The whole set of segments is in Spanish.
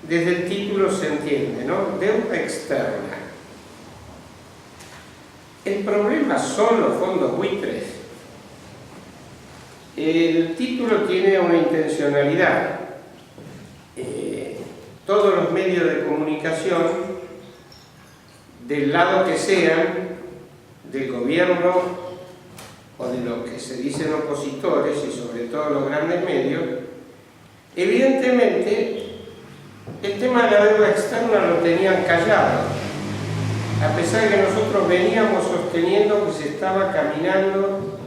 desde el título se entiende, ¿no? Deuda externa. ¿El problema son los fondos buitres? El título tiene una intencionalidad. Todos los medios de comunicación, del lado que sean, del gobierno o de los que se dicen opositores y sobre todo los grandes medios, evidentemente el tema de la deuda externa lo tenían callado, a pesar de que nosotros veníamos sosteniendo que se estaba caminando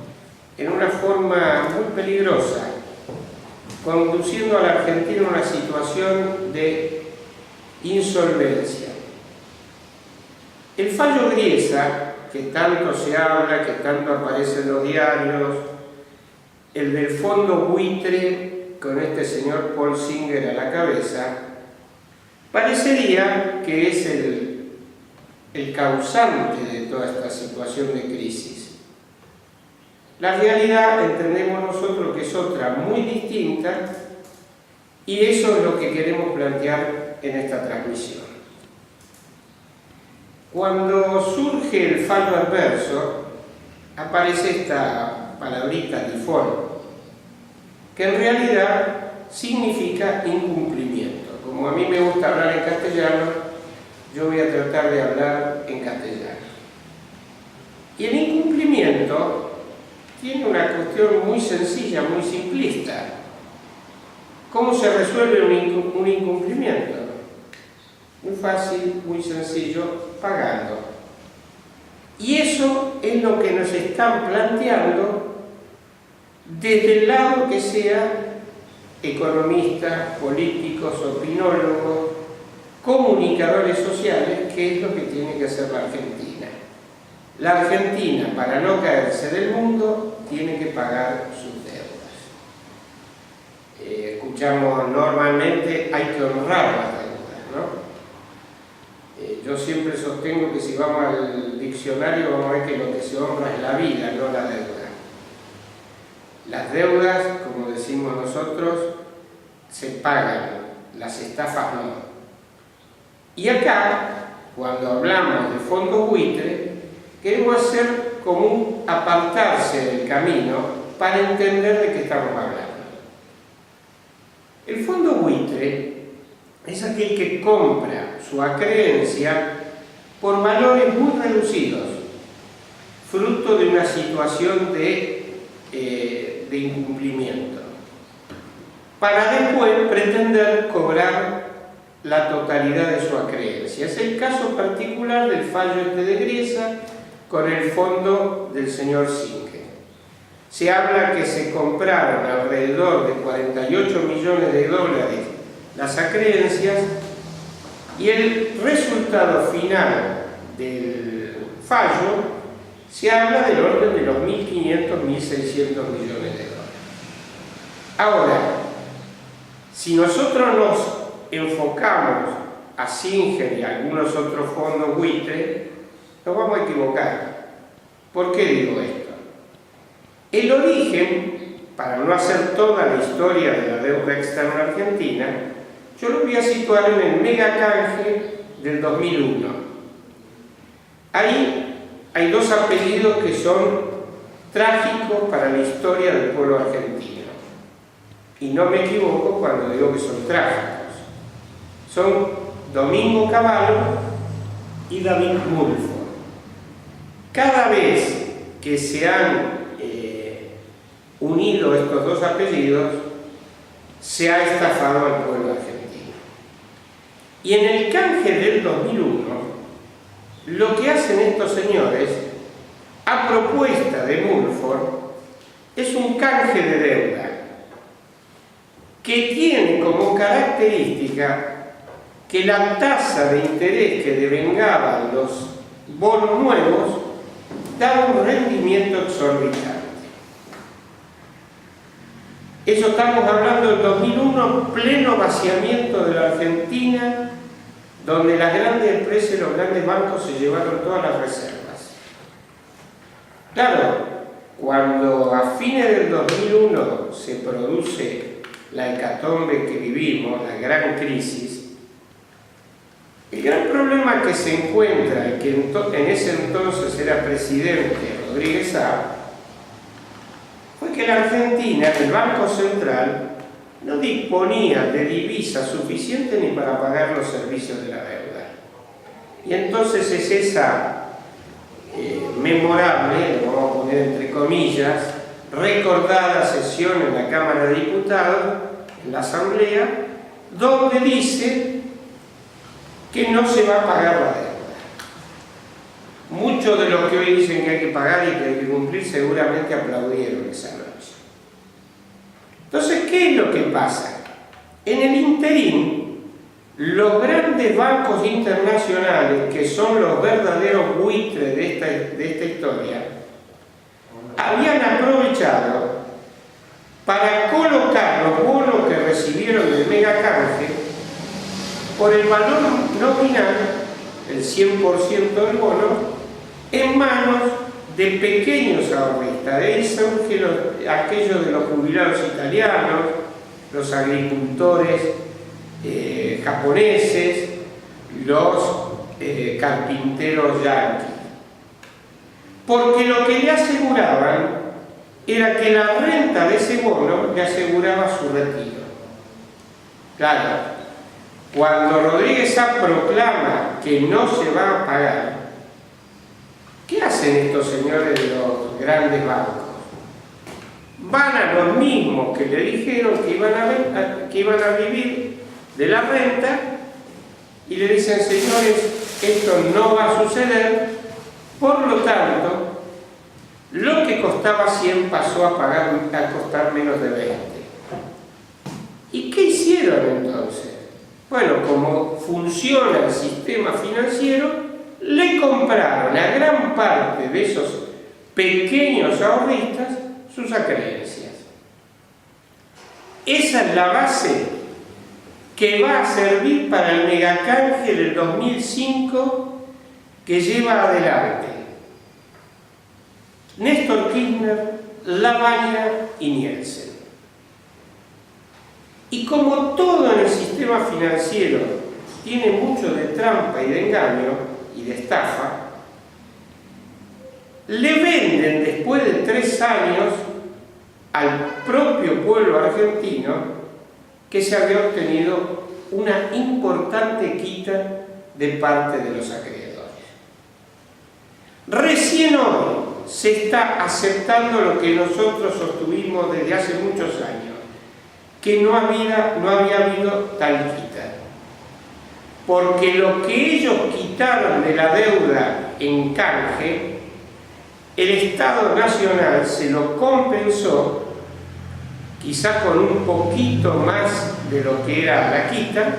en una forma muy peligrosa, conduciendo a la Argentina a una situación de insolvencia. El fallo Griesa, que tanto se habla, que tanto aparece en los diarios, el del fondo buitre con este señor Paul Singer a la cabeza, parecería que es el causante de toda esta situación de crisis. La realidad entendemos nosotros que es otra muy distinta y eso es lo que queremos plantear en esta transmisión. Cuando surge el fallo adverso, aparece esta palabrita default, que en realidad significa incumplimiento. Como a mí me gusta hablar en castellano, yo voy a tratar de hablar en castellano. Y el incumplimiento tiene una cuestión muy sencilla, muy simplista. ¿Cómo se resuelve un incumplimiento? Muy fácil, muy sencillo, pagando. Y eso es lo que nos están planteando desde el lado que sea economistas, políticos, opinólogos, comunicadores sociales, que es lo que tiene que hacer la Argentina. La Argentina, para no caerse del mundo, tiene que pagar sus deudas. Escuchamos normalmente, hay que honrar las deudas, ¿no? Yo siempre sostengo que si vamos al diccionario vamos a ver que lo que se honra es la vida, no la deuda. Las deudas, como decimos nosotros, se pagan, las estafas no. Y acá, cuando hablamos de fondo buitre, queremos hacer como un apartarse del camino para entender de qué estamos hablando. El fondo buitre es aquel que compra su acreencia por valores muy reducidos, fruto de una situación de incumplimiento, para después pretender cobrar la totalidad de su acreencia. Es el caso particular del fallo de Griesa con el fondo del señor Singer. Se habla que se compraron alrededor de 48 millones de dólares las acreencias y el resultado final del fallo se habla del orden de los 1.500, 1.600 millones de dólares. Ahora, si nosotros nos enfocamos a Singer y a algunos otros fondos buitre, nos vamos a equivocar. ¿Por qué digo esto? El origen, para no hacer toda la historia de la deuda externa argentina, yo lo voy a situar en el megacanje del 2001. Ahí hay dos apellidos que son trágicos para la historia del pueblo argentino. Y no me equivoco cuando digo que son trágicos. Son Domingo Cavallo y David Mulford. Cada vez que se han unido estos dos apellidos, se ha estafado al pueblo argentino. Y en el canje del 2001, lo que hacen estos señores, a propuesta de Mulford, es un canje de deuda que tiene como característica que la tasa de interés que devengaban los bonos nuevos daba un rendimiento exorbitante. Eso estamos hablando del 2001, pleno vaciamiento de la Argentina, donde las grandes empresas y los grandes bancos se llevaron todas las reservas. Claro, cuando a fines del 2001 se produce la hecatombe que vivimos, la gran crisis, El gran problema que se encuentra, y que en ese entonces era presidente Rodríguez A, fue que la Argentina, el Banco Central, no disponía de divisas suficientes ni para pagar los servicios de la deuda. Y entonces es esa memorable, lo vamos a poner entre comillas, recordada sesión en la Cámara de Diputados, en la Asamblea, donde dice que no se va a pagar la deuda. Muchos de los que hoy dicen que hay que pagar y que hay que cumplir seguramente aplaudieron esa noche. Entonces, ¿qué es lo que pasa? En el interín, los grandes bancos internacionales, que son los verdaderos buitres de esta historia, habían aprovechado para colocar los bonos que recibieron del megacanje por el valor nominal, el 100% del bono, en manos de pequeños ahorristas. De ahí surgen aquellos de los jubilados italianos, los agricultores japoneses, los carpinteros yanquis. Porque lo que le aseguraban era que la renta de ese bono le aseguraba su retiro. Claro, cuando Rodríguez A proclama que no se va a pagar, ¿qué hacen estos señores de los grandes bancos? Van a los mismos que le dijeron que iban a vivir de la renta y le dicen: señores, esto no va a suceder, por lo tanto, lo que costaba 100 pasó a costar menos de 20. ¿Y qué hicieron entonces? Bueno, como funciona el sistema financiero, le compraron a gran parte de esos pequeños ahorristas sus acreencias. Esa es la base que va a servir para el megacanje del 2005 que lleva adelante Néstor Kirchner, Lavagna y Nielsen. Y como todo en el sistema financiero tiene mucho de trampa y de engaño y de estafa, le venden después de 3 años al propio pueblo argentino que se había obtenido una importante quita de parte de los acreedores. Recién hoy se está aceptando lo que nosotros sostuvimos desde hace muchos años, que no había habido tal quita. Porque lo que ellos quitaron de la deuda en canje, el Estado Nacional se lo compensó, quizás con un poquito más de lo que era la quita,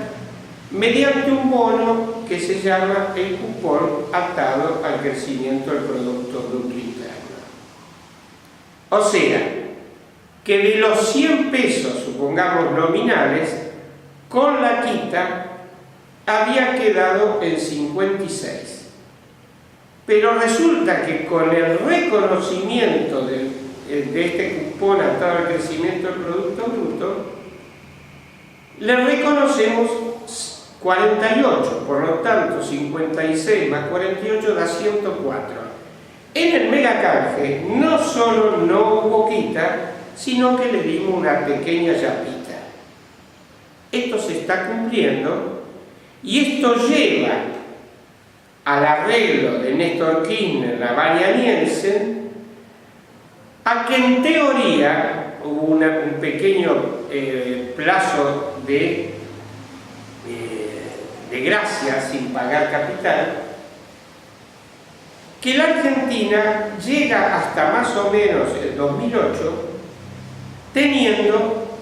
mediante un bono que se llama el cupón atado al crecimiento del Producto Bruto Interno. O sea, que de los 100 pesos, supongamos nominales, con la quita había quedado en 56. Pero resulta que con el reconocimiento de este cupón atado al crecimiento del Producto Bruto, le reconocemos 48, por lo tanto 56 más 48 da 104. En el megacanje no solo no hubo quita, sino que le dimos una pequeña yapita. Esto se está cumpliendo y esto lleva al arreglo de Néstor Kirchner, Lavagna y Nielsen, a que en teoría hubo un pequeño plazo de gracia sin pagar capital, que la Argentina llega hasta más o menos el 2008 teniendo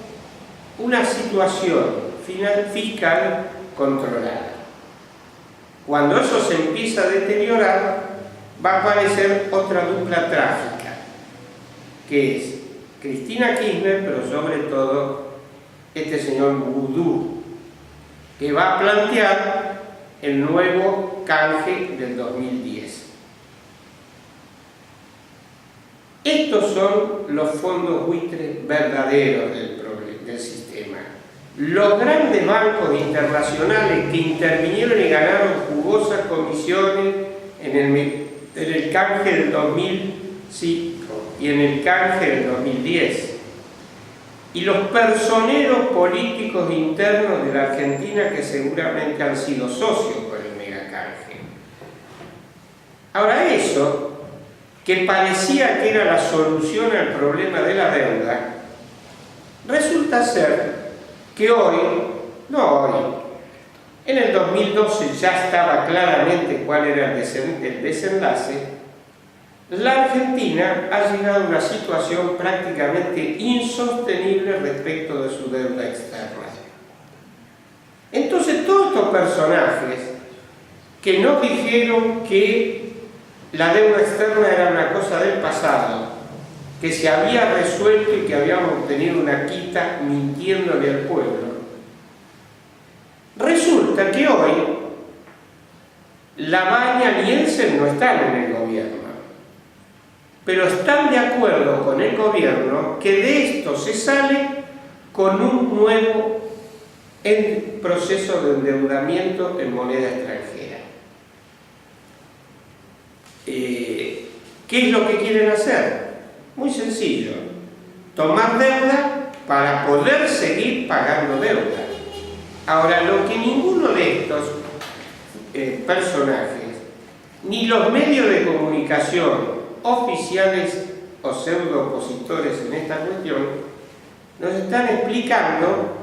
una situación fiscal controlada. Cuando eso se empieza a deteriorar, va a aparecer otra dupla trágica, que es Cristina Kirchner, pero sobre todo este señor Vudú, que va a plantear el nuevo canje del 2010. Estos son los fondos buitres verdaderos del sistema. los grandes bancos internacionales que intervinieron y ganaron jugosas comisiones en el canje del 2005 y en el canje del 2010, y los personeros políticos internos de la Argentina que seguramente han sido socios con el megacanje. Ahora, eso, que parecía que era la solución al problema de la deuda, resulta ser que hoy, en el 2012 ya estaba claramente cuál era el desenlace. La Argentina ha llegado a una situación prácticamente insostenible respecto de su deuda externa. Entonces, todos estos personajes que nos dijeron que la deuda externa era una cosa del pasado, que se había resuelto y que habíamos obtenido una quita mintiéndole al pueblo, resulta que hoy Lavagna y Nielsen no están en el gobierno, pero están de acuerdo con el gobierno que de esto se sale con un nuevo proceso de endeudamiento en moneda extranjera. ¿Qué es lo que quieren hacer? Muy sencillo: tomar deuda para poder seguir pagando deuda. Ahora, lo que ninguno de estos personajes, ni los medios de comunicación oficiales o pseudo opositores en esta cuestión, nos están explicando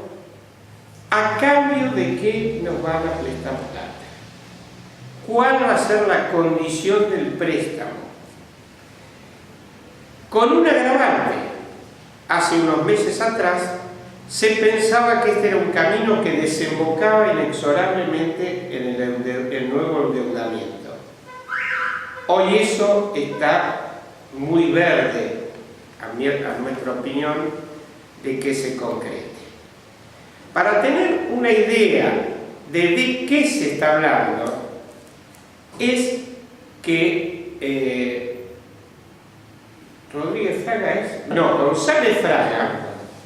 a cambio de qué nos van a prestar plata, cuál va a ser la condición del préstamo, con un agravante. Hace unos meses atrás se pensaba que este era un camino que desembocaba inexorablemente en el nuevo endeudamiento. Hoy eso está muy verde, a nuestra opinión, de que se concrete. Para tener una idea de qué se está hablando, es que González Fraga,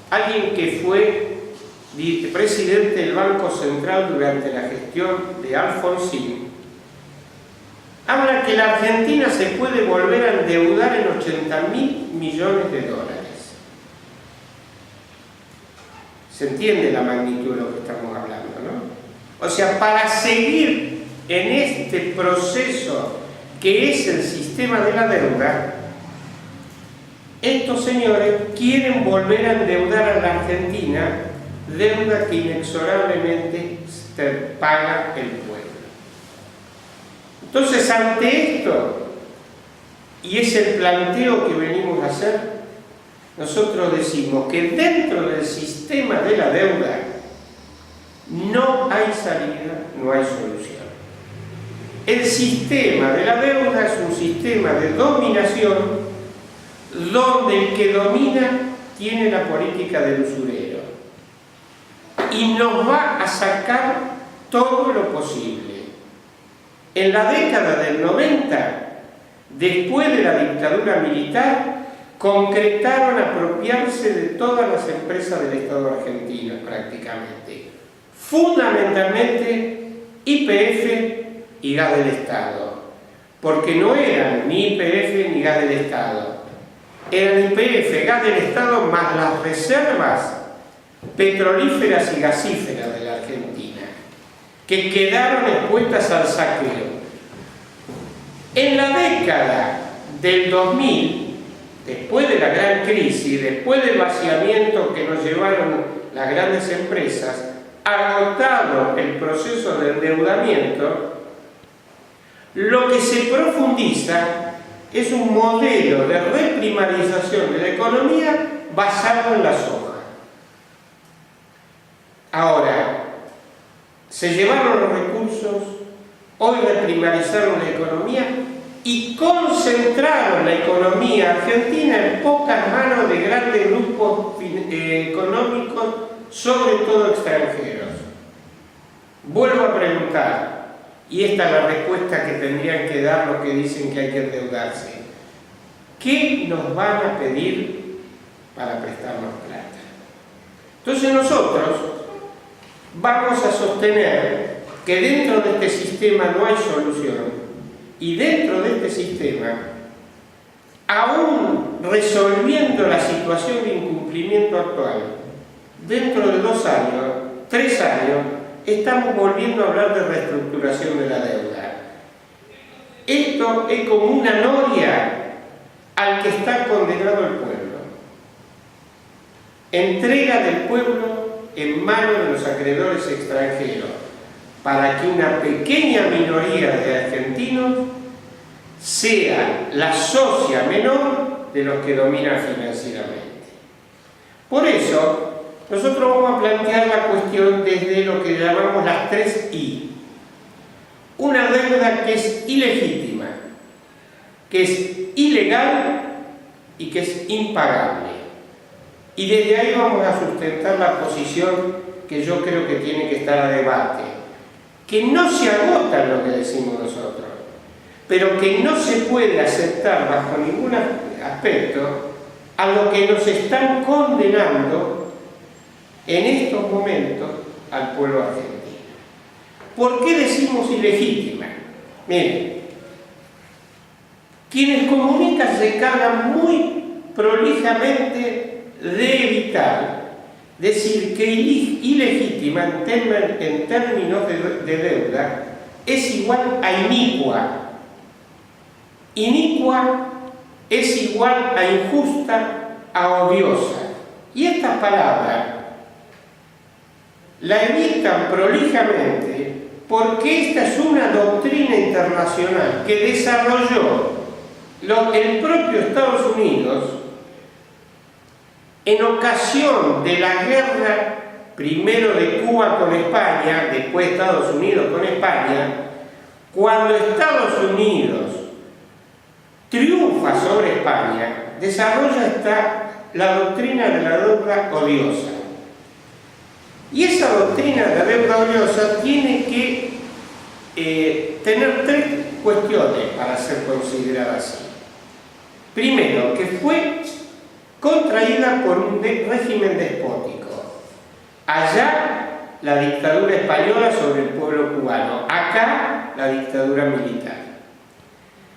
alguien que fue presidente del Banco Central durante la gestión de Alfonsín, habla que la Argentina se puede volver a endeudar en 80.000 millones de dólares. ¿Se entiende la magnitud de lo que estamos hablando, no? O sea, para seguir en este proceso que es el sistema de la deuda, estos señores quieren volver a endeudar a la Argentina, deuda que inexorablemente se paga el pueblo. Entonces, ante esto, y es el planteo que venimos a hacer, nosotros decimos que dentro del sistema de la deuda no hay salida, no hay solución. El sistema de la deuda es un sistema de dominación donde el que domina tiene la política del usurero y nos va a sacar todo lo posible. En la década del 90, después de la dictadura militar, concretaron apropiarse de todas las empresas del Estado argentino prácticamente, fundamentalmente YPF y Gas del Estado, porque no eran ni YPF ni Gas del Estado, eran YPF, Gas del Estado más las reservas petrolíferas y gasíferas de la Argentina, que quedaron expuestas al saqueo. En la década del 2000, después de la gran crisis, después del vaciamiento que nos llevaron las grandes empresas, agotado el proceso de endeudamiento, lo que se profundiza es un modelo de reprimarización de la economía basado en la soja. Ahora, se llevaron los recursos, hoy reprimarizaron la economía y concentraron la economía argentina en pocas manos de grandes grupos económicos, sobre todo extranjeros. Vuelvo a preguntar, y esta es la respuesta que tendrían que dar los que dicen que hay que endeudarse: ¿qué nos van a pedir para prestarnos plata? Entonces nosotros vamos a sostener que dentro de este sistema no hay solución, y dentro de este sistema, aún resolviendo la situación de incumplimiento actual, dentro de 2 años, 3 años, estamos volviendo a hablar de reestructuración de la deuda. Esto es como una noria al que está condenado el pueblo. Entrega del pueblo en manos de los acreedores extranjeros para que una pequeña minoría de argentinos sea la socia menor de los que dominan financieramente. Por eso, nosotros vamos a plantear la cuestión desde lo que llamamos las 3 I. Una deuda que es ilegítima, que es ilegal y que es impagable. Y desde ahí vamos a sustentar la posición que yo creo que tiene que estar a debate, que no se agota en lo que decimos nosotros, pero que no se puede aceptar bajo ningún aspecto a lo que nos están condenando en estos momentos al pueblo argentino. ¿Por qué decimos ilegítima? Miren, quienes comunican se encargan muy prolijamente de evitar decir que ilegítima en términos de deuda es igual a inicua. Inicua es igual a injusta, a odiosa. Y esta palabra la evitan prolijamente porque esta es una doctrina internacional que desarrolló el propio Estados Unidos en ocasión de la guerra, primero de Cuba con España, después Estados Unidos con España. Cuando Estados Unidos triunfa sobre España, desarrolla la doctrina de la deuda odiosa. Y esa doctrina de la deuda odiosa tiene que tener 3 cuestiones para ser considerada así. Primero, que fue contraída por un régimen despótico. Allá la dictadura española sobre el pueblo cubano, acá la dictadura militar.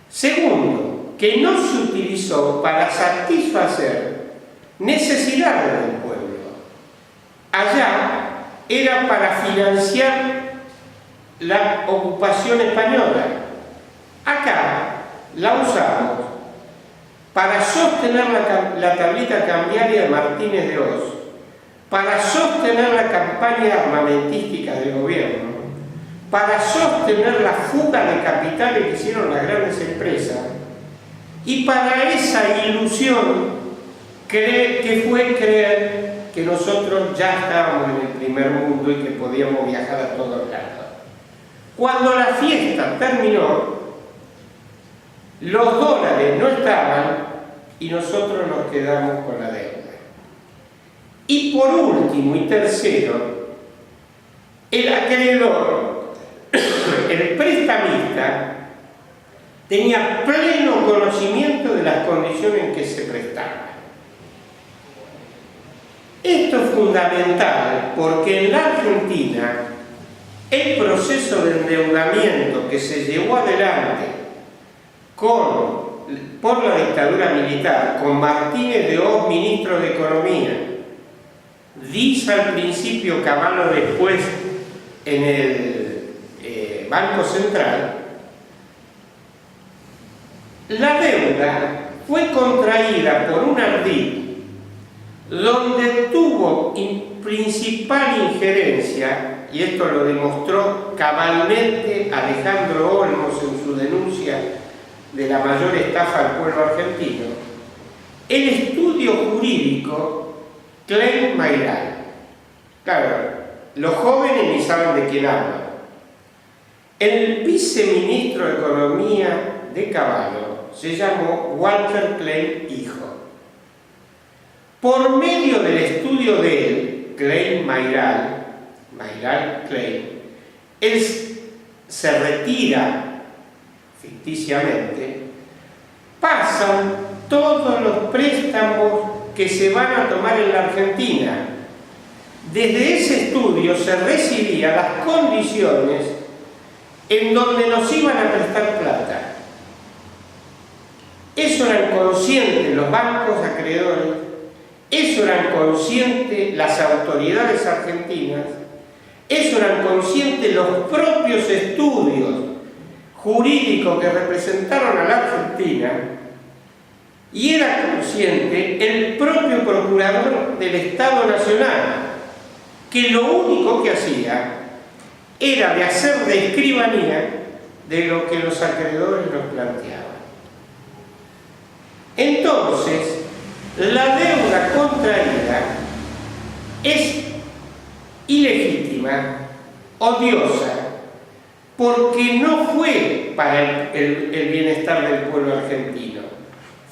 Segundo, que no se utilizó para satisfacer necesidades del pueblo. Allá era para financiar la ocupación española. Acá la usamos para sostener la tablita cambiaria de Martínez de Oz, para sostener la campaña armamentística del gobierno, para sostener la fuga de capitales que hicieron las grandes empresas, y para esa ilusión que fue creer que nosotros ya estábamos en el primer mundo y que podíamos viajar a todos lados. Cuando la fiesta terminó, los dólares no estaban y nosotros nos quedamos con la deuda. Y por último y tercero, el acreedor, el prestamista, tenía pleno conocimiento de las condiciones en que se prestaba. Esto es fundamental porque en la Argentina el proceso de endeudamiento que se llevó adelante por la dictadura militar, con Martínez de Oz, ministro de Economía, Diz al principio, Cavallo después en el Banco Central, la deuda fue contraída por un ardid donde tuvo principal injerencia, y esto lo demostró cabalmente Alejandro Olmos en su denuncia de la mayor estafa al pueblo argentino, el estudio jurídico Klein Mayral. Claro, los jóvenes ni saben de quién hablan. El viceministro de Economía de Cavallo se llamó Walter Klein hijo. Por medio del estudio de él, Klein Mayral Klein, él se retira ficticiamente, pasan todos los préstamos que se van a tomar en la Argentina desde ese estudio se recibía las condiciones en donde nos iban a prestar plata. Eso eran conscientes los bancos acreedores, eso eran conscientes las autoridades argentinas, eso eran conscientes los propios estudios jurídicos que representaron a la Argentina, y era consciente el propio procurador del Estado Nacional, que lo único que hacía era de hacer de escribanía de lo que los acreedores nos planteaban. Entonces, la deuda contraída es ilegítima, odiosa, porque no fue para el bienestar del pueblo argentino.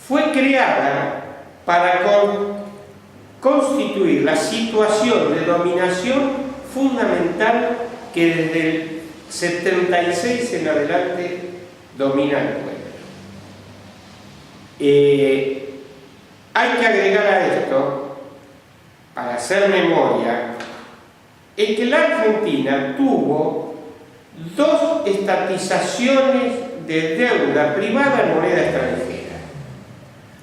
Fue creada para constituir la situación de dominación fundamental que desde el 76 en adelante domina el pueblo. Hay que agregar a esto, para hacer memoria, en que la Argentina tuvo dos estatizaciones de deuda privada en moneda extranjera.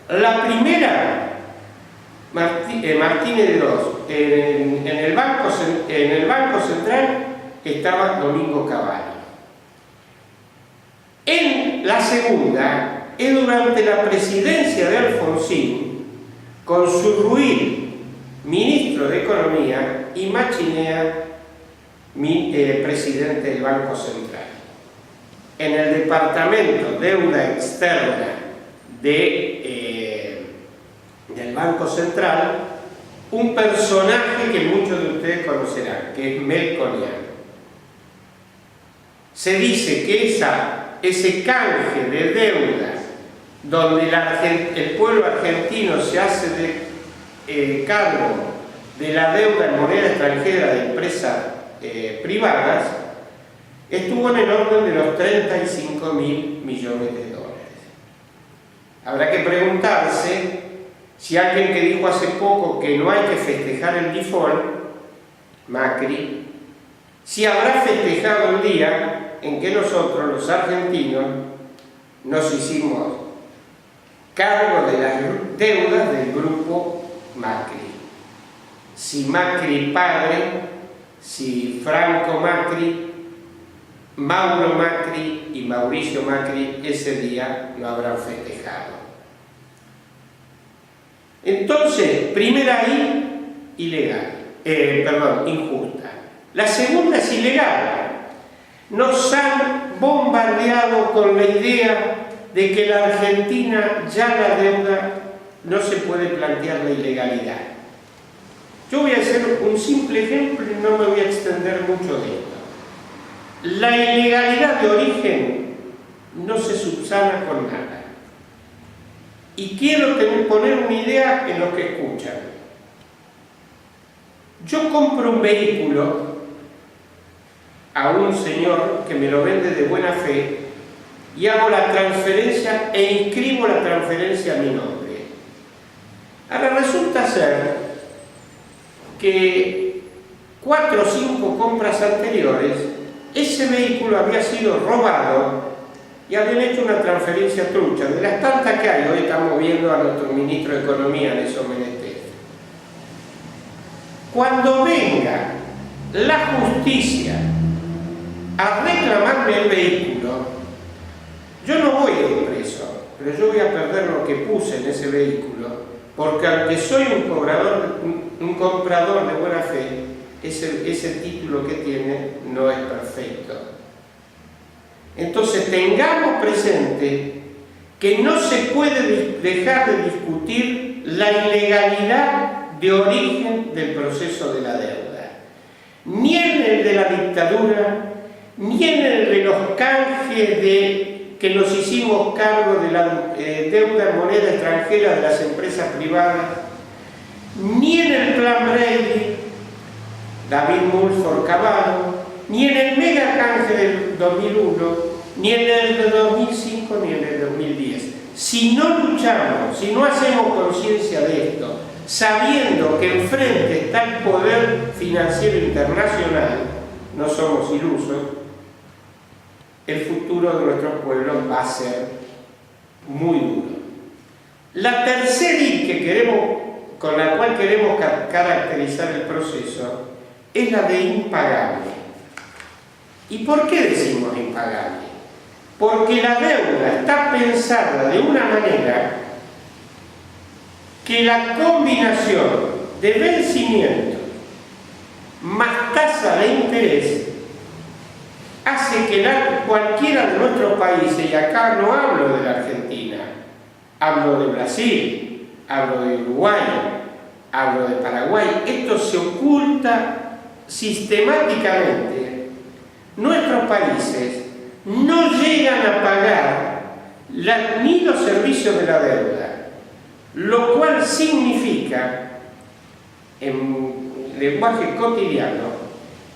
La primera, Martínez de Dos, en el Banco Central estaba Domingo Cavalli. En la segunda es durante la presidencia de Alfonsín, con Surruí, ministro de Economía, y Machinea, presidente del Banco Central. En el departamento Deuda Externa del Banco Central, un personaje que muchos de ustedes conocerán, que es Melconian. Se dice que ese canje de deudas, donde el pueblo argentino se hace cargo de la deuda en moneda extranjera de empresas privadas, estuvo en el orden de los 35.000 millones de dólares. Habrá que preguntarse si alguien que dijo hace poco que no hay que festejar el default, Macri, si habrá festejado el día en que nosotros, los argentinos, nos hicimos cargo de las deudas del grupo Macri. Si Macri padre, si Franco Macri, Mauro Macri y Mauricio Macri ese día no habrán festejado. Entonces, primera injusta. La segunda es ilegal. Nos han bombardeado con la idea de que la Argentina ya la deuda no se puede plantear la ilegalidad. Yo voy a hacer un simple ejemplo y no me voy a extender mucho de esto. La ilegalidad de origen no se subsana con nada. Y quiero poner una idea en lo que escuchan. Yo compro un vehículo a un señor que me lo vende de buena fe y hago la transferencia e inscribo la transferencia a mi nombre. Ahora resulta ser que 4 o 5 compras anteriores ese vehículo había sido robado y habían hecho una transferencia trucha, de las tantas que hay. Hoy estamos viendo a nuestro ministro de Economía en esos menesteres. Cuando venga la justicia a reclamarme el vehículo, yo no voy a ir preso, pero yo voy a perder lo que puse en ese vehículo, porque aunque soy un comprador de buena fe, ese título que tiene no es perfecto. Entonces tengamos presente que no se puede dejar de discutir la ilegalidad de origen del proceso de la deuda, ni en el de la dictadura, ni en el de los canjes que nos hicimos cargo de la deuda en moneda extranjera de las empresas privadas, ni en el plan Brady, David Mulford Cavallo, ni en el mega canje del 2001, ni en el de 2005, ni en el 2010. Si no luchamos, si no hacemos conciencia de esto, sabiendo que enfrente está el poder financiero internacional, no somos ilusos, el futuro de nuestros pueblos va a ser muy duro. La tercera I con la cual queremos caracterizar el proceso es la de impagable. ¿Y por qué decimos impagable? Porque la deuda está pensada de una manera que la combinación de vencimiento más tasa de interés hace que cualquiera de nuestros países, y acá no hablo de la Argentina, hablo de Brasil, hablo de Uruguay, hablo de Paraguay, esto se oculta sistemáticamente. Nuestros países no llegan a pagar ni los servicios de la deuda, lo cual significa, en lenguaje cotidiano,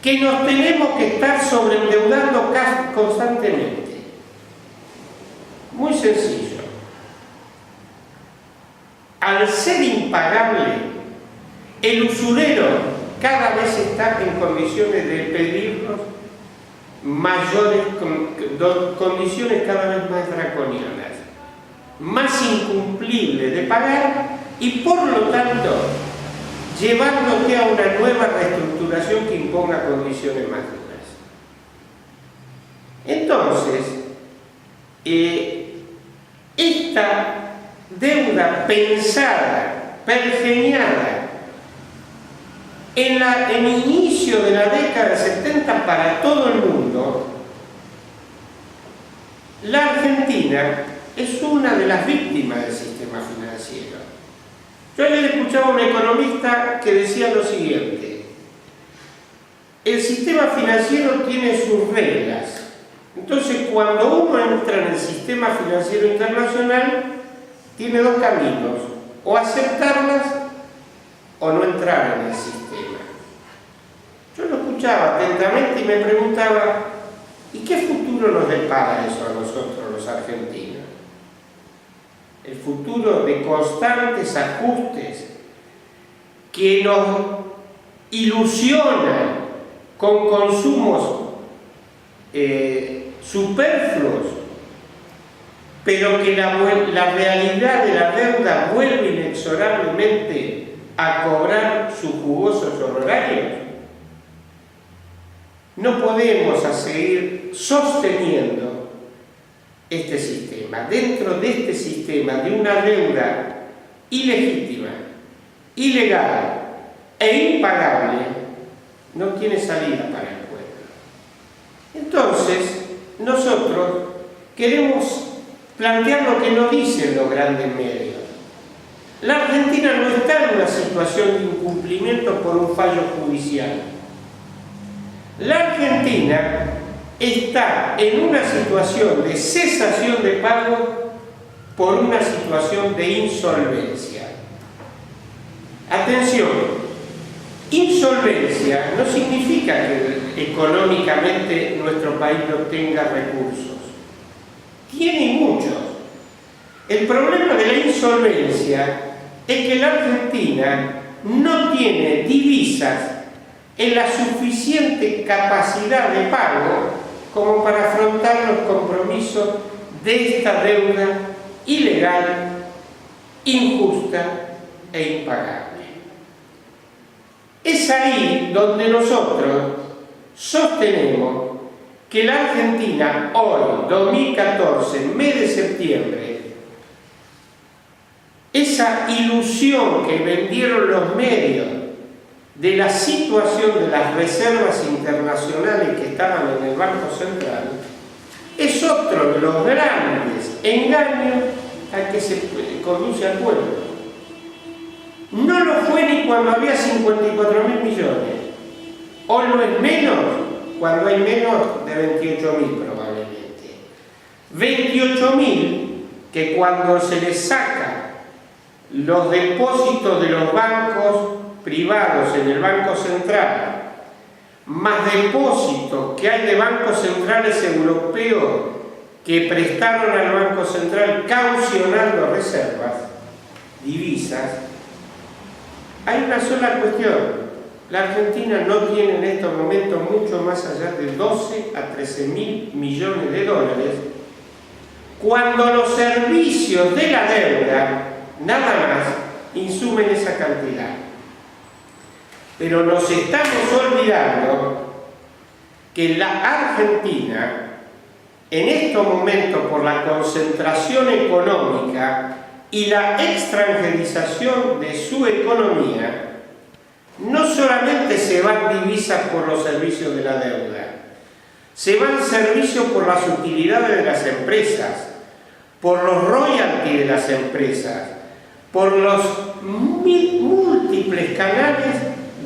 que nos tenemos que estar sobreendeudando constantemente. Muy sencillo. Al ser impagable, el usurero cada vez está en condiciones de pedirnos condiciones cada vez más draconianas, más incumplibles de pagar y por lo tanto llevándote a una nueva reestructuración que imponga condiciones más duras. Entonces, esta deuda pensada, pergeñada en el inicio de la década 70 para todo el mundo, la Argentina es una de las víctimas del sistema financiero. Yo ayer escuchaba a un economista que decía lo siguiente: el sistema financiero tiene sus reglas. Entonces, cuando uno entra en el sistema financiero internacional, tiene dos caminos: o aceptarlas o no entrar en el sistema. Yo lo escuchaba atentamente y me preguntaba: ¿y qué futuro nos depara eso a nosotros los argentinos? El futuro de constantes ajustes que nos ilusionan con consumos superfluos, pero que la realidad de la deuda vuelve inexorablemente a cobrar sus jugosos honorarios. No podemos seguir sosteniendo este sistema. Dentro de este sistema de una deuda ilegítima, ilegal e impagable, no tiene salida para el pueblo. Entonces, nosotros queremos plantear lo que nos dicen los grandes medios. La Argentina no está en una situación de incumplimiento por un fallo judicial. La Argentina está en una situación de cesación de pago por una situación de insolvencia. Atención, insolvencia no significa que económicamente nuestro país no tenga recursos. Tiene muchos. El problema de la insolvencia es que la Argentina no tiene divisas en la suficiente capacidad de pago como para afrontar los compromisos de esta deuda ilegal, injusta e impagable. Es ahí donde nosotros sostenemos que la Argentina hoy, 2014, mes de septiembre, esa ilusión que vendieron los medios de la situación de las reservas internacionales que estaban en el Banco Central, es otro de los grandes engaños al que se conduce al pueblo. No lo fue ni cuando había 54.000 millones. Hoy no es menos cuando hay menos de 28.000 probablemente. 28.000 que cuando se les saca los depósitos de los bancos privados en el Banco Central, más depósitos que hay de bancos centrales europeos que prestaron al Banco Central caucionando reservas, divisas, hay una sola cuestión. La Argentina no tiene en estos momentos mucho más allá de 12 a 13 mil millones de dólares, cuando los servicios de la deuda, nada más, insumen esa cantidad. Pero nos estamos olvidando que la Argentina, en estos momentos, por la concentración económica y la extranjerización de su economía, no solamente se van divisas por los servicios de la deuda, se van servicios por las utilidades de las empresas, por los royalties de las empresas, por los múltiples canales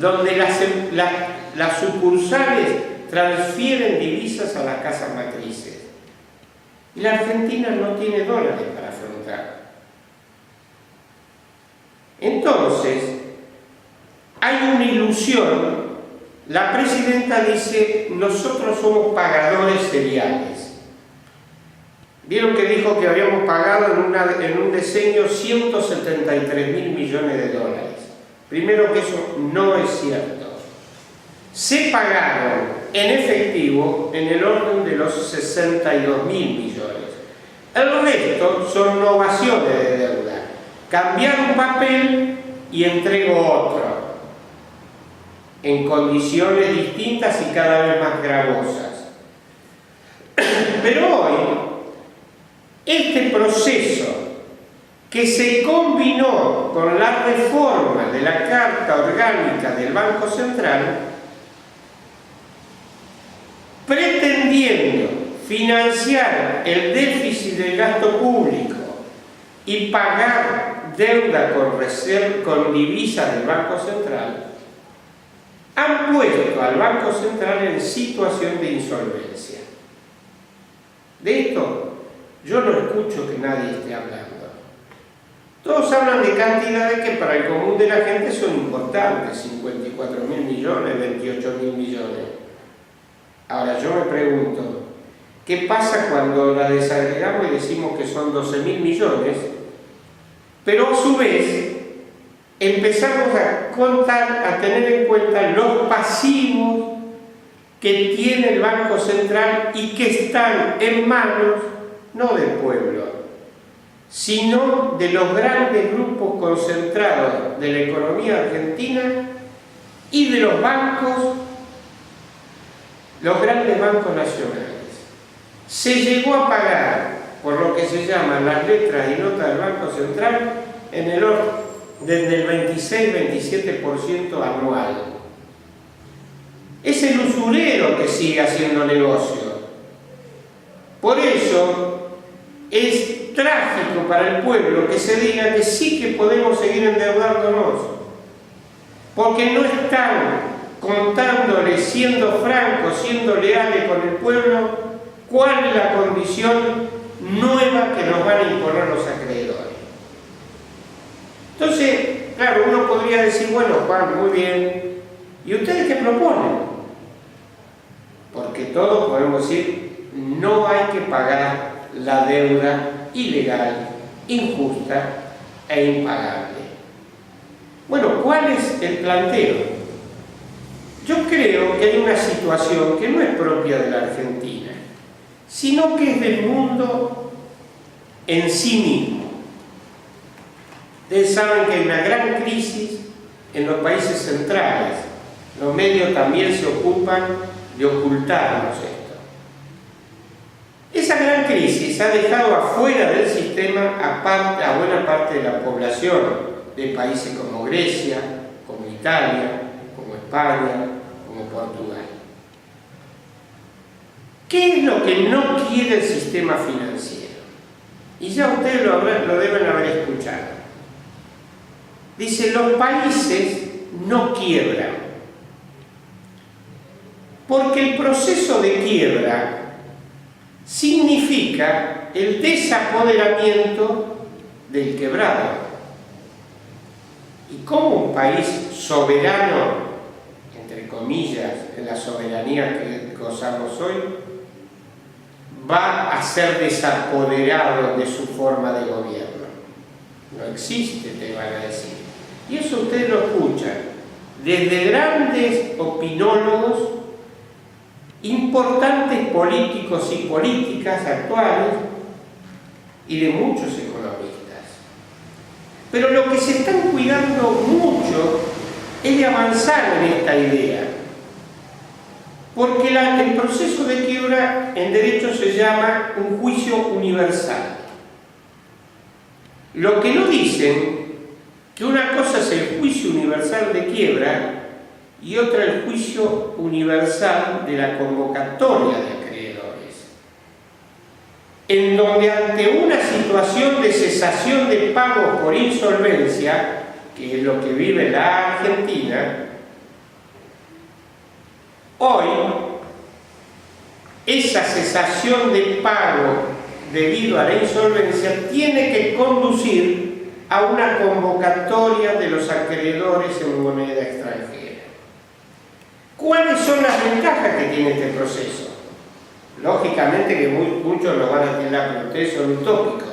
donde las sucursales transfieren divisas a las casas matrices. Y la Argentina no tiene dólares para afrontar. Entonces, hay una ilusión. La presidenta dice, nosotros somos pagadores seriales. Vieron que dijo que habíamos pagado en un decenio 173 mil millones de dólares. Primero, que eso no es cierto. Se pagaron en efectivo en el orden de los 62 mil millones. El resto son novaciones de deuda. Cambiar un papel y entrego otro, en condiciones distintas y cada vez más gravosas. Pero hoy, este proceso que se combinó con la reforma de la Carta Orgánica del Banco Central, pretendiendo financiar el déficit del gasto público y pagar deuda con divisas del Banco Central, han puesto al Banco Central en situación de insolvencia. De esto yo no escucho que nadie esté hablando. Todos hablan de cantidades que para el común de la gente son importantes, 54 mil millones, 28 mil millones. Ahora yo me pregunto, ¿qué pasa cuando la desagregamos y decimos que son 12 mil millones? Pero a su vez empezamos a contar, a tener en cuenta los pasivos que tiene el Banco Central y que están en manos no del pueblo, sino de los grandes grupos concentrados de la economía argentina y de los bancos, los grandes bancos nacionales. Se llegó a pagar por lo que se llaman las letras y notas del Banco Central en el orden desde el 26-27% anual. Es el usurero que sigue haciendo negocio. Por eso es trágico para el pueblo que se diga que sí que podemos seguir endeudándonos, porque no están contándole, siendo francos, siendo leales con el pueblo, cuál es la condición nueva que nos van a imponer los acreedores. Entonces, claro, uno podría decir, bueno, Juan, muy bien, ¿y ustedes qué proponen? Porque todos podemos decir, no hay que pagar la deuda ilegal, injusta e impagable. Bueno, ¿cuál es el planteo? Yo creo que hay una situación que no es propia de la Argentina, sino que es del mundo en sí mismo. Ustedes saben que hay una gran crisis en los países centrales. Los medios también se ocupan de ocultarnos esto. Esa gran crisis ha dejado afuera del sistema a buena parte de la población de países como Grecia, como Italia, como España, como Portugal. ¿Qué es lo que no quiere el sistema financiero? Y ya ustedes lo deben haber escuchado. Dice, los países no quiebran, porque el proceso de quiebra significa el desapoderamiento del quebrado. Y como un país soberano, entre comillas, en la soberanía que gozamos hoy, va a ser desapoderado de su forma de gobierno. No existe, te van a decir. y eso ustedes lo escuchan, desde grandes opinólogos, importantes políticos y políticas actuales, y de muchos economistas. Pero lo que se están cuidando mucho es de avanzar en esta idea, porque el proceso de quiebra en derecho se llama un juicio universal. Lo que no dicen, que una cosa es el juicio universal de quiebra y otra el juicio universal de la convocatoria de acreedores, en donde ante una situación de cesación de pagos por insolvencia, que es lo que vive la Argentina, hoy esa cesación de pago debido a la insolvencia tiene que conducir a una convocatoria de los acreedores en moneda extranjera. ¿Cuáles son las ventajas que tiene este proceso? Lógicamente que muchos lo van a tildar, pero ustedes son utópicos.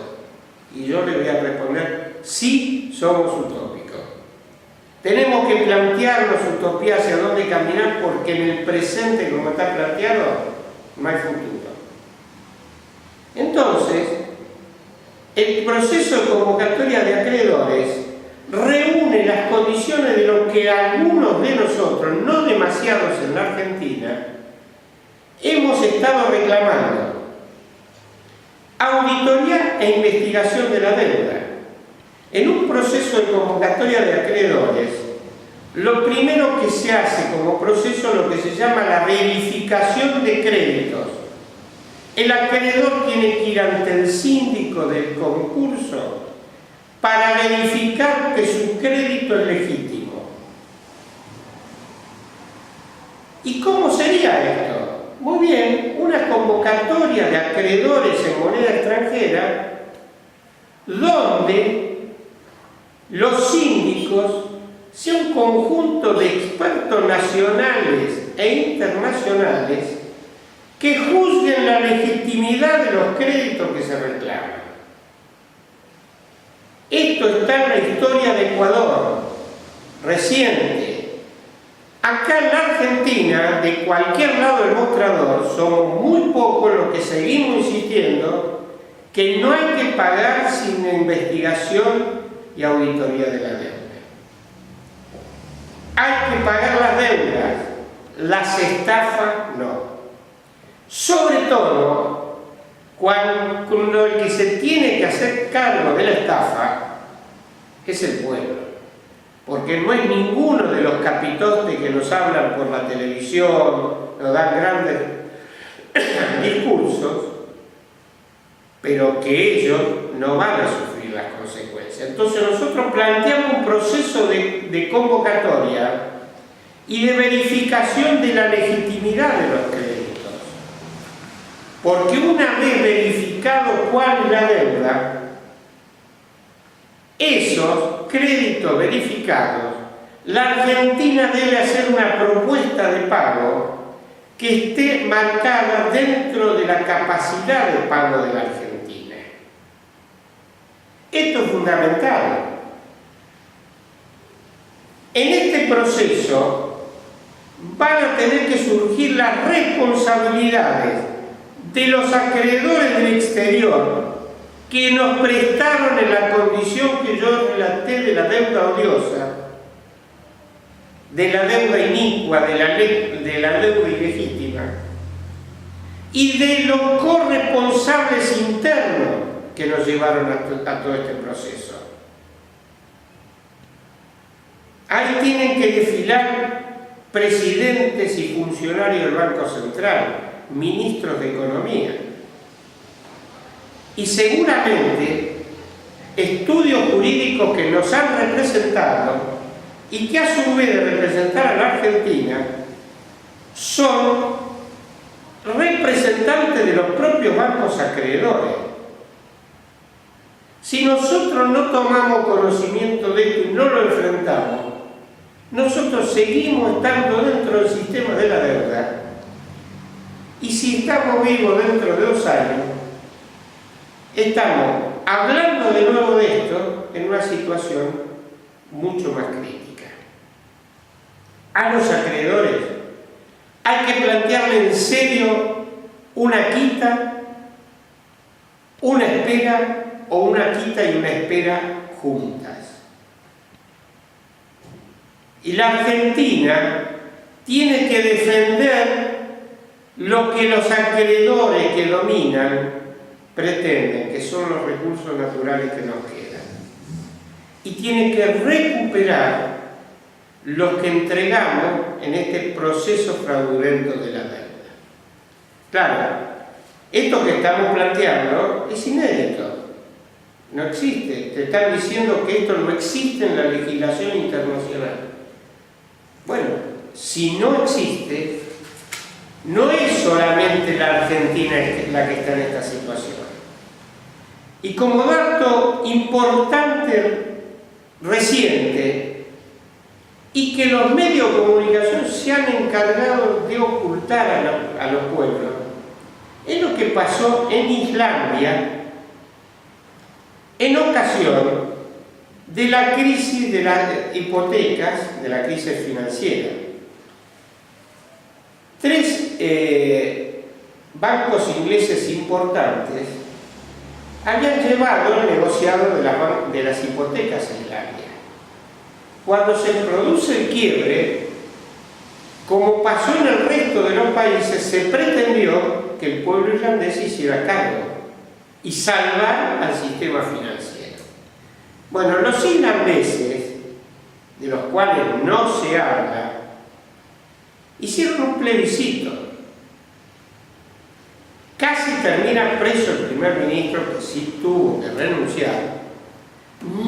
Y yo les voy a responder, sí somos utópicos. Tenemos que plantearnos utopía hacia dónde caminar, porque en el presente, como está planteado, no hay futuro. Entonces, el proceso de convocatoria de acreedores reúne las condiciones de lo que algunos de nosotros, no demasiados en la Argentina, hemos estado reclamando: auditoría e investigación de la deuda. En un proceso de convocatoria de acreedores, lo primero que se hace como proceso es lo que se llama la verificación de créditos. El acreedor tiene que ir ante el síndico del concurso para verificar que su crédito es legítimo. ¿Y cómo sería esto? Muy bien, una convocatoria de acreedores en moneda extranjera donde los síndicos sean un conjunto de expertos nacionales e internacionales que juzguen la legitimidad de los créditos que se reclaman. Esto está en la historia de Ecuador, reciente. Acá en la Argentina, de cualquier lado del mostrador, somos muy pocos los que seguimos insistiendo que no hay que pagar sin investigación y auditoría de la deuda. Hay que pagar las deudas, las estafas no. Sobre todo cuando el que se tiene que hacer cargo de la estafa es el pueblo, porque no es ninguno de los capitotes que nos hablan por la televisión, nos dan grandes discursos, pero que ellos no van a sufrir las consecuencias. Entonces nosotros planteamos un proceso de convocatoria y de verificación de la legitimidad de los créditos. Porque una vez verificado cuál es la deuda, esos créditos verificados, la Argentina debe hacer una propuesta de pago que esté marcada dentro de la capacidad de pago de la Argentina. Esto es fundamental. En este proceso van a tener que surgir las responsabilidades de los acreedores del exterior que nos prestaron en la condición que yo relaté de la deuda odiosa, de la deuda inicua, de la deuda ilegítima, y de los corresponsables internos que nos llevaron a todo este proceso. Ahí tienen que desfilar presidentes y funcionarios del Banco Central, ministros de Economía, y seguramente estudios jurídicos que nos han representado y que a su vez de representar a la Argentina son representantes de los propios bancos acreedores. Si nosotros no tomamos conocimiento de esto y no lo enfrentamos, nosotros seguimos estando dentro del sistema de la deuda. Y si estamos vivos dentro de 2 años, estamos hablando de nuevo de esto en una situación mucho más crítica. A los acreedores hay que plantearle en serio una quita, una espera o una quita y una espera juntas. Y la Argentina tiene que defender lo que los acreedores que dominan pretenden, que son los recursos naturales que nos quedan. Y tiene que recuperar los que entregamos en este proceso fraudulento de la deuda. Claro, esto que estamos planteando es inédito. No existe. Te están diciendo que esto no existe en la legislación internacional. Bueno, si no existe, no es solamente la Argentina la que está en esta situación. Y como dato importante reciente, y que los medios de comunicación se han encargado de ocultar a los pueblos, es lo que pasó en Islandia en ocasión de la crisis de las hipotecas, de la crisis financiera. 3 bancos ingleses importantes habían llevado el negociado de las hipotecas en Islandia. Cuando se produce el quiebre, como pasó en el resto de los países, se pretendió que el pueblo irlandés se hiciera cargo y salvar al sistema financiero. Bueno, los irlandeses, de los cuales no se habla, hicieron un plebiscito. Casi termina preso el primer ministro, que sí tuvo que renunciar.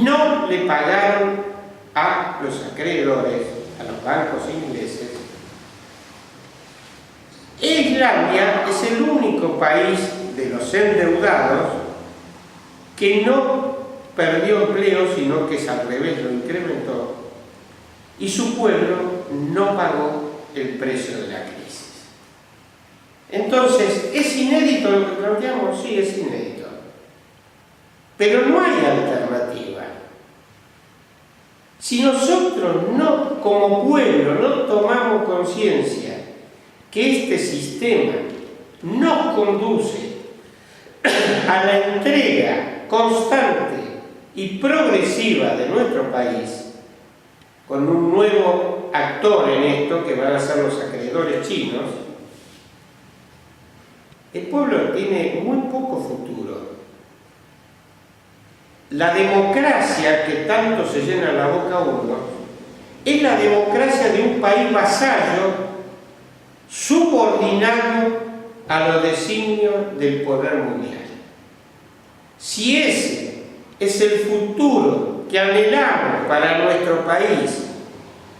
No le pagaron a los acreedores, a los bancos ingleses. Islandia es el único país de los endeudados que no perdió empleo, sino que al revés lo incrementó, y su pueblo no pagó el precio de la crisis. Entonces, ¿es inédito lo que planteamos? Sí, es inédito. Pero no hay alternativa. Si nosotros no, como pueblo, no tomamos conciencia que este sistema nos conduce a la entrega constante y progresiva de nuestro país, con un nuevo actor en esto, que van a ser los acreedores chinos, el pueblo tiene muy poco futuro. La democracia, que tanto se llena la boca uno, es la democracia de un país vasallo subordinado a los designios del poder mundial. Si ese es el futuro que anhelamos para nuestro país,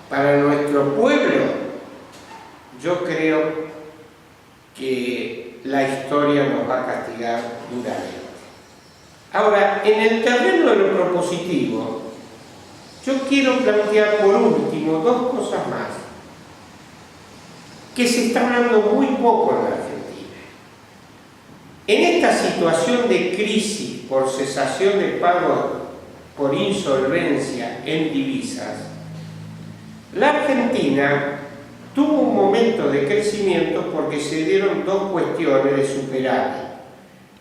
para nuestro pueblo, yo creo que la historia nos va a castigar duramente. Ahora, en el terreno de lo propositivo, yo quiero plantear por último 2 cosas más que se están dando muy poco en la Argentina. En esta situación de crisis por cesación de pagos por insolvencia en divisas, la Argentina tuvo un momento de crecimiento porque se dieron 2 cuestiones de superávit.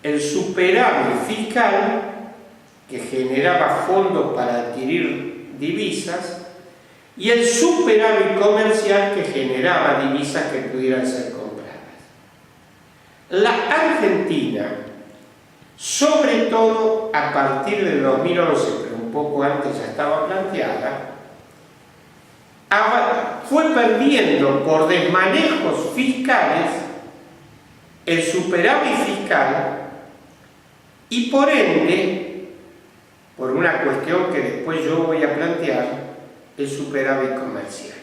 El superávit fiscal, que generaba fondos para adquirir divisas, y el superávit comercial, que generaba divisas que pudieran ser compradas. La Argentina, sobre todo a partir del 2011, pero un poco antes ya estaba planteada, fue perdiendo por desmanejos fiscales el superávit fiscal y por ende, por una cuestión que después yo voy a plantear, el superávit comercial.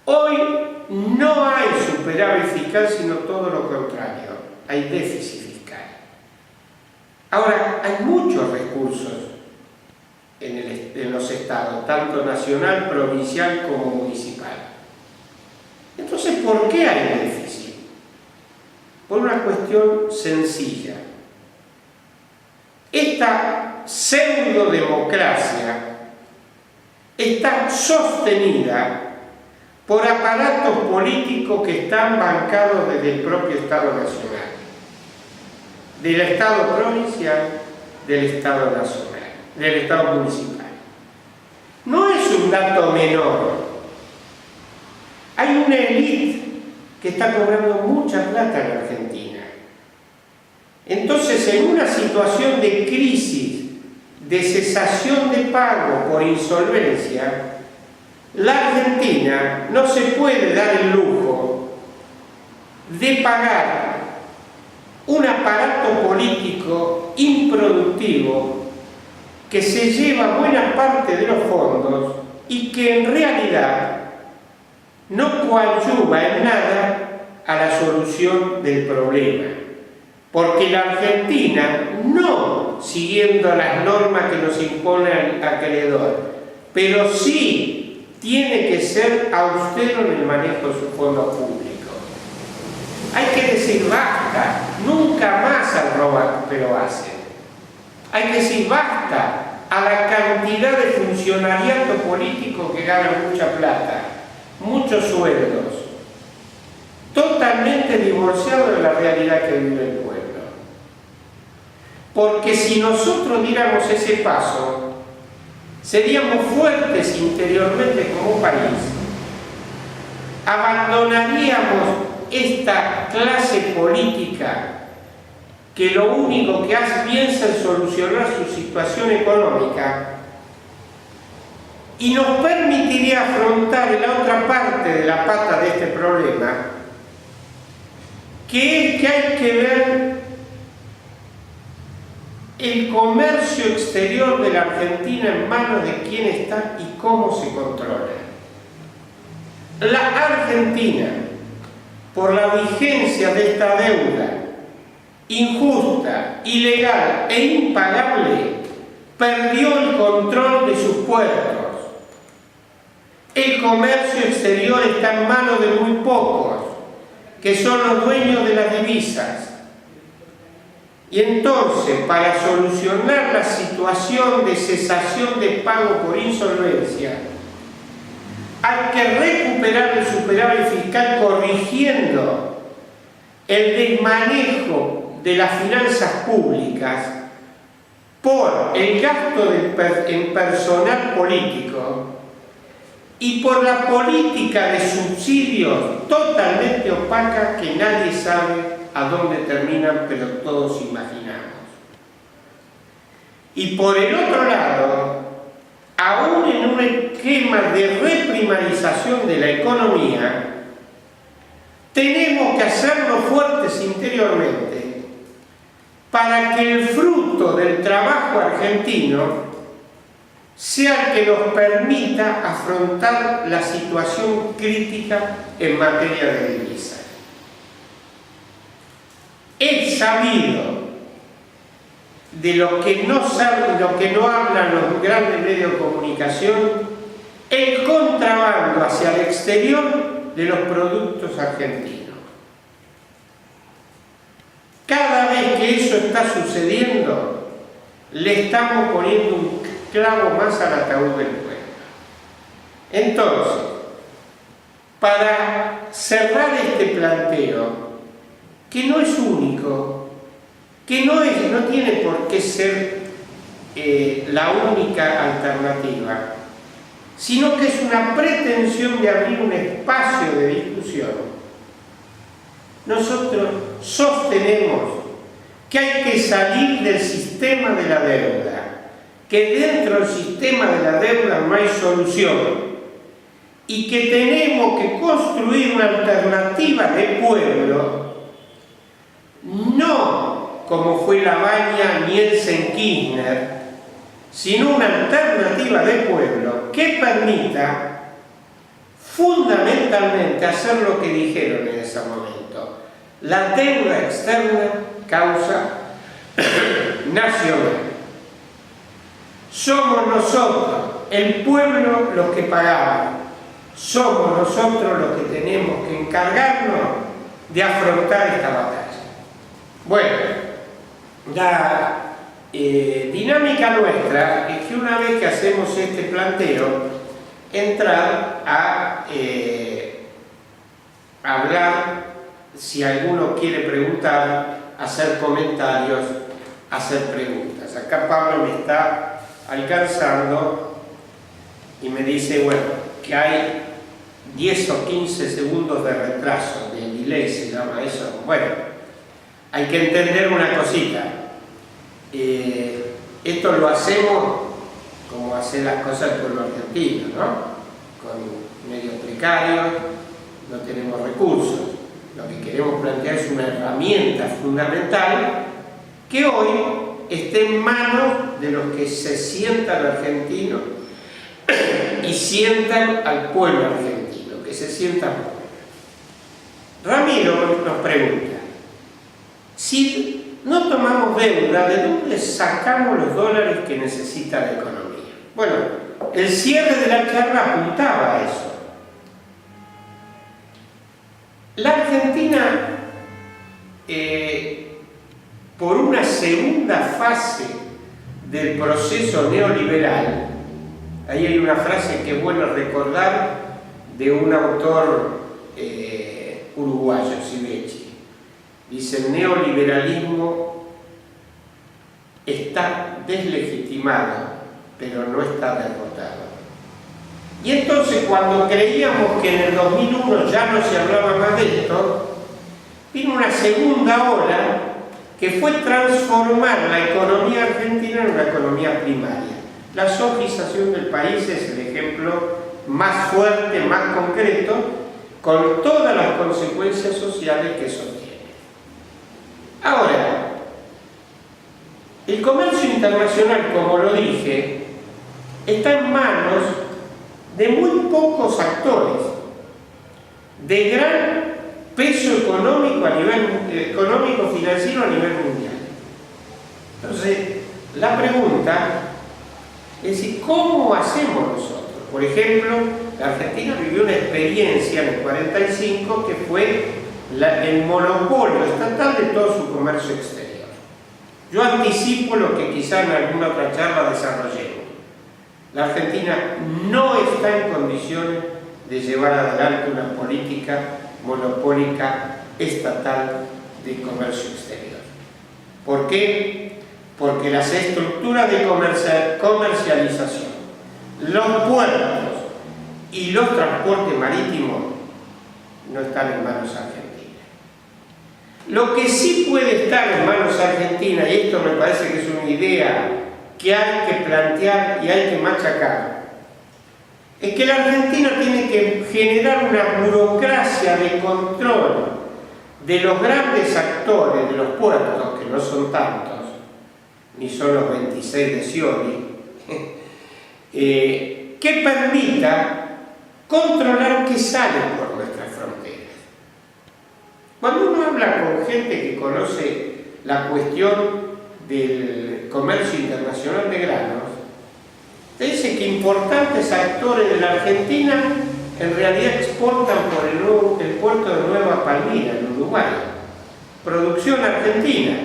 Hoy no hay superávit fiscal, sino todo lo contrario, hay déficit fiscal. Ahora, hay muchos recursos en los estados, tanto nacional, provincial como municipal. Entonces, ¿por qué hay déficit? Por una cuestión sencilla. Esta pseudo-democracia está sostenida por aparatos políticos que están bancados desde el propio Estado nacional, del Estado provincial, del Estado nacional, del Estado municipal. No es un dato menor. Hay una élite que está cobrando mucha plata en Argentina. Entonces, en una situación de crisis, de cesación de pago por insolvencia, la Argentina no se puede dar el lujo de pagar un aparato político improductivo que se lleva buena parte de los fondos y que en realidad no coadyuva en nada a la solución del problema. Porque la Argentina, no siguiendo las normas que nos impone el acreedor, pero sí tiene que ser austero en el manejo de sus fondos públicos. Hay que decir basta, nunca más al robar, pero hacen. Hay que decir basta a la cantidad de funcionariado político que gana mucha plata, muchos sueldos, totalmente divorciado de la realidad que vive el pueblo. Porque si nosotros diéramos ese paso, seríamos fuertes interiormente como país, abandonaríamos esta clase política que lo único que hace piensa en solucionar su situación económica y nos permitiría afrontar la otra parte de la pata de este problema, que es que hay que ver el comercio exterior de la Argentina en manos de quién está y cómo se controla. La Argentina, por la vigencia de esta deuda injusta, ilegal e impagable, perdió el control de sus puertos. El comercio exterior está en manos de muy pocos, que son los dueños de las divisas. Y entonces, para solucionar la situación de cesación de pago por insolvencia, hay que recuperar el superávit fiscal corrigiendo el desmanejo de las finanzas públicas por el gasto en personal político y por la política de subsidios totalmente opaca que nadie sabe a dónde terminan, pero todos imaginamos. Y por el otro lado, aún en un esquema de reprimarización de la economía, tenemos que hacernos fuertes interiormente para que el fruto del trabajo argentino sea el que nos permita afrontar la situación crítica en materia de divisas. Es sabido de lo que no saben, lo que no hablan los grandes medios de comunicación, el contrabando hacia el exterior de los productos argentinos. Cada vez que eso está sucediendo, le estamos poniendo un clavo más al ataúd del pueblo. Entonces, para cerrar este planteo, que no es único, que no tiene por qué ser la única alternativa, sino que es una pretensión de abrir un espacio de discusión. Nosotros sostenemos que hay que salir del sistema de la deuda, que dentro del sistema de la deuda no hay solución y que tenemos que construir una alternativa de pueblo, no como fue Lavagna, Nielsen, Kirchner, sino una alternativa de pueblo que permita fundamentalmente hacer lo que dijeron en ese momento: la deuda externa causa nacional. Somos nosotros, el pueblo, los que pagamos. Somos nosotros los que tenemos que encargarnos de afrontar esta batalla. Bueno, la dinámica nuestra es que una vez que hacemos este planteo, entrar a hablar, si alguno quiere preguntar, hacer comentarios, hacer preguntas. Acá Pablo me está alcanzando y me dice, bueno, que hay 10 o 15 segundos de retraso, de delay se llama eso. Bueno, hay que entender una cosita. Esto lo hacemos como hacer las cosas el pueblo argentino, ¿no? Con medios precarios, no tenemos recursos. Lo que queremos plantear es una herramienta fundamental que hoy esté en manos de los que se sientan argentinos y sientan al pueblo argentino, que se sientan. Ramiro nos pregunta, si no tomamos deuda, ¿de dónde sacamos los dólares que necesita la economía? Bueno, el cierre de la charla apuntaba a eso. La Argentina, por una segunda fase del proceso neoliberal, ahí hay una frase que es bueno recordar de un autor uruguayo, Sivechi. Dice, el neoliberalismo está deslegitimado, pero no está derrotado. Y entonces cuando creíamos que en el 2001 ya no se hablaba más de esto, vino una segunda ola que fue transformar la economía argentina en una economía primaria. La sofización del país es el ejemplo más fuerte, más concreto, con todas las consecuencias sociales que eso tiene. Ahora, el comercio internacional, como lo dije, está en manos de muy pocos actores, de gran peso económico a nivel financiero a nivel mundial. Entonces, la pregunta es ¿cómo hacemos nosotros? Por ejemplo, la Argentina vivió una experiencia en el 45 que fue el monopolio estatal de todo su comercio exterior. Yo anticipo lo que quizá en alguna otra charla desarrollemos. La Argentina no está en condiciones de llevar adelante una política monopólica estatal de comercio exterior. ¿Por qué? Porque las estructuras de comercialización, los puertos y los transportes marítimos no están en manos argentinas. Lo que sí puede estar en manos argentinas, y esto me parece que es una idea que hay que plantear y hay que machacar, es que la Argentina tiene que generar una burocracia de control de los grandes actores de los puertos, que no son tantos, ni son los 26 de Scioli, que permita controlar qué sale por nuestras fronteras. Cuando uno habla con gente que conoce la cuestión del comercio internacional de granos, te dice que importantes actores de la Argentina en realidad exportan por el puerto de Nueva Palmira, en Uruguay. Producción argentina.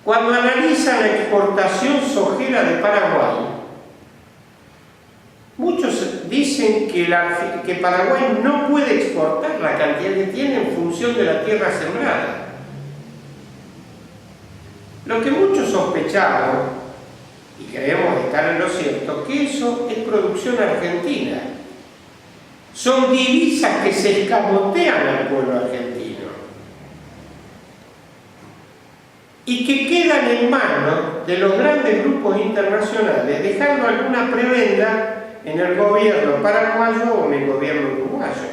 Cuando analizan la exportación sojera de Paraguay, muchos dicen que Paraguay no puede exportar la cantidad que tiene en función de la tierra sembrada. Lo que muchos sospechaban, y creemos estar en lo cierto, que eso es producción argentina. Son divisas que se escamotean al pueblo argentino y que quedan en manos de los grandes grupos internacionales, dejando alguna prebenda en el gobierno paraguayo o en el gobierno uruguayo.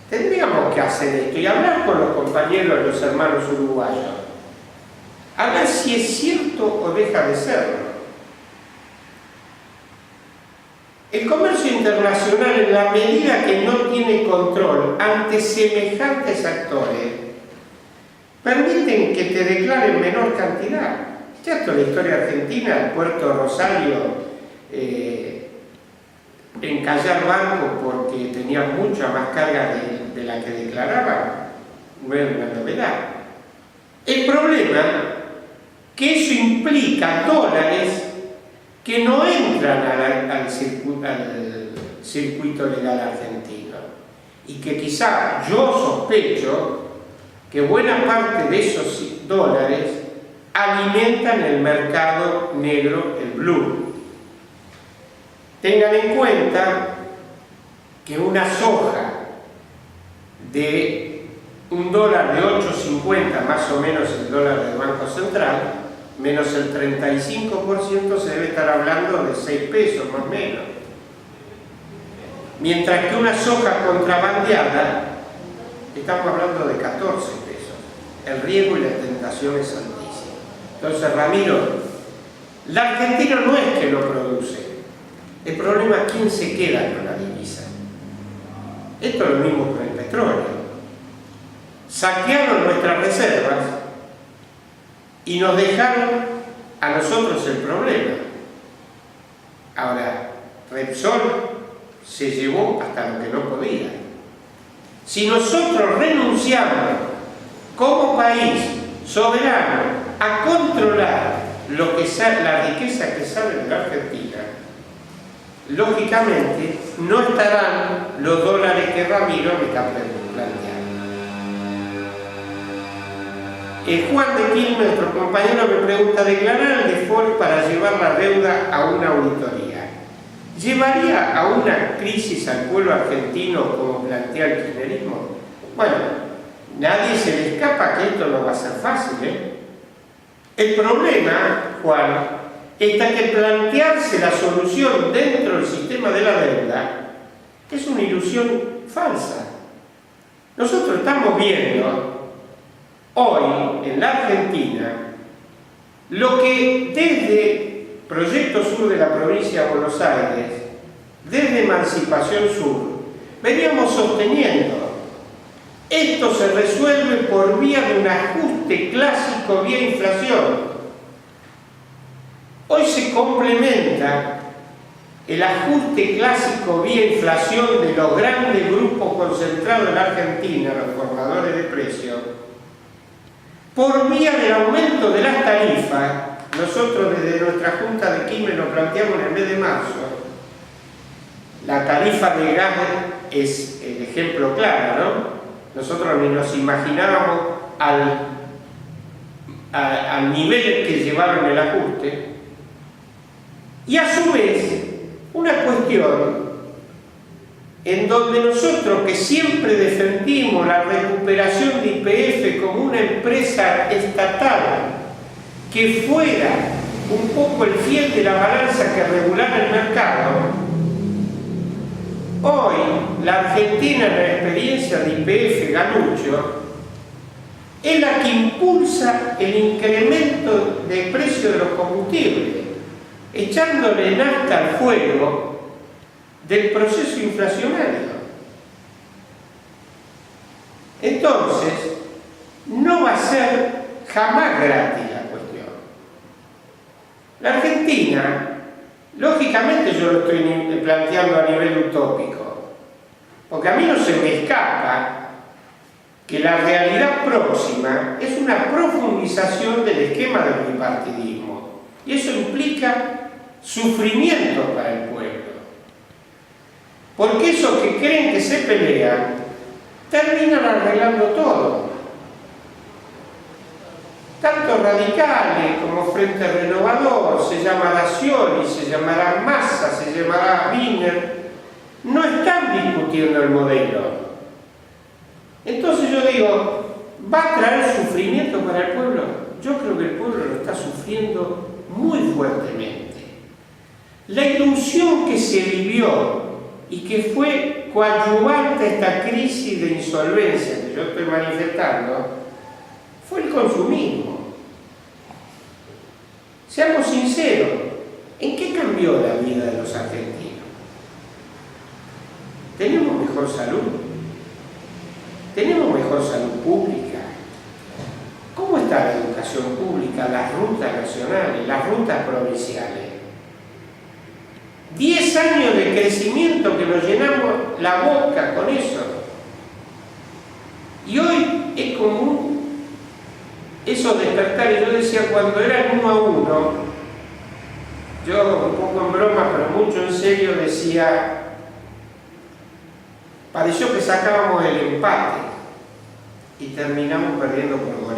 Tendríamos que hacer esto y hablar con los compañeros, los hermanos uruguayos, a ver si es cierto o deja de serlo. El comercio internacional, en la medida que no tiene control ante semejantes actores, permiten que te declaren menor cantidad. Ya esto es la historia argentina, el puerto de Rosario, encallar barcos porque tenía mucha más carga de la que declaraban, no es una novedad. El problema que eso implica dólares que no entran al circuito legal argentino y que quizá yo sospecho que buena parte de esos dólares alimentan el mercado negro, el blue. Tengan en cuenta que una soja de $1 de 8.50, más o menos el dólar del Banco Central, menos el 35%, se debe estar hablando de 6 pesos más o menos. Mientras que una soja contrabandeada, estamos hablando de 14 pesos. El riesgo y la tentación es altísimo. Entonces, Ramiro, la Argentina no es que lo produce. El problema es quién se queda con la divisa. Esto es lo mismo con el petróleo. Saquearon nuestras reservas y nos dejaron a nosotros el problema. Ahora, Repsol se llevó hasta lo que no podía. Si nosotros renunciamos como país soberano a controlar lo que la riqueza que sale de la Argentina, lógicamente no estarán los dólares que Ramiro me está planteando. Juan de Quilmes, nuestro compañero, me pregunta: ¿declarar el default para llevar la deuda a una auditoría llevaría a una crisis al pueblo argentino como plantea el kirchnerismo? Bueno, nadie se le escapa que esto no va a ser fácil, ¿eh? El problema, Juan, está que plantearse la solución dentro del sistema de la deuda es una ilusión falsa. Nosotros estamos viendo hoy en la Argentina lo que desde Proyecto Sur de la provincia de Buenos Aires, desde Emancipación Sur, veníamos sosteniendo. Esto se resuelve por vía de un ajuste clásico vía inflación. Hoy se complementa el ajuste clásico vía inflación de los grandes grupos concentrados en la Argentina, los formadores de precios, por vía del aumento de las tarifas. Nosotros desde nuestra Junta de Quilmes lo planteamos en el mes de marzo. La tarifa de gas es el ejemplo claro, ¿no? Nosotros ni nos imaginábamos al nivel que llevaron el ajuste. Y a su vez, una cuestión en donde nosotros, que siempre defendimos la recuperación de YPF como una empresa estatal que fuera un poco el fiel de la balanza que regulara el mercado, hoy la Argentina, en la experiencia de YPF Ganucho, es la que impulsa el incremento del precio de los combustibles, echándole en alta al fuego del proceso inflacionario. Entonces, no va a ser jamás gratis la cuestión. La Argentina, lógicamente yo lo estoy planteando a nivel utópico, porque a mí no se me escapa que la realidad próxima es una profundización del esquema del bipartidismo, y eso implica sufrimiento para el pueblo. Porque esos que creen que se pelean terminan arreglando todo. Tanto radicales como Frente Renovador, se llamará Scioli, se llamará Massa, se llamará Wiener, no están discutiendo el modelo. Entonces yo digo, ¿va a traer sufrimiento para el pueblo? Yo creo que el pueblo lo está sufriendo muy fuertemente. La ilusión que se vivió y que fue coadyuvante a esta crisis de insolvencia que yo estoy manifestando fue el consumismo. Seamos sinceros, ¿en qué cambió la vida de los argentinos? ¿Tenemos mejor salud? ¿Tenemos mejor salud pública? ¿Cómo está la educación pública, las rutas nacionales, las rutas provinciales? 10 años de crecimiento que nos llenamos la boca con eso. Y hoy es común esos despertares. Yo decía, cuando era el 1 a 1, Yo, un poco en broma, pero mucho en serio, decía, pareció que sacábamos el empate y terminamos perdiendo por goleada.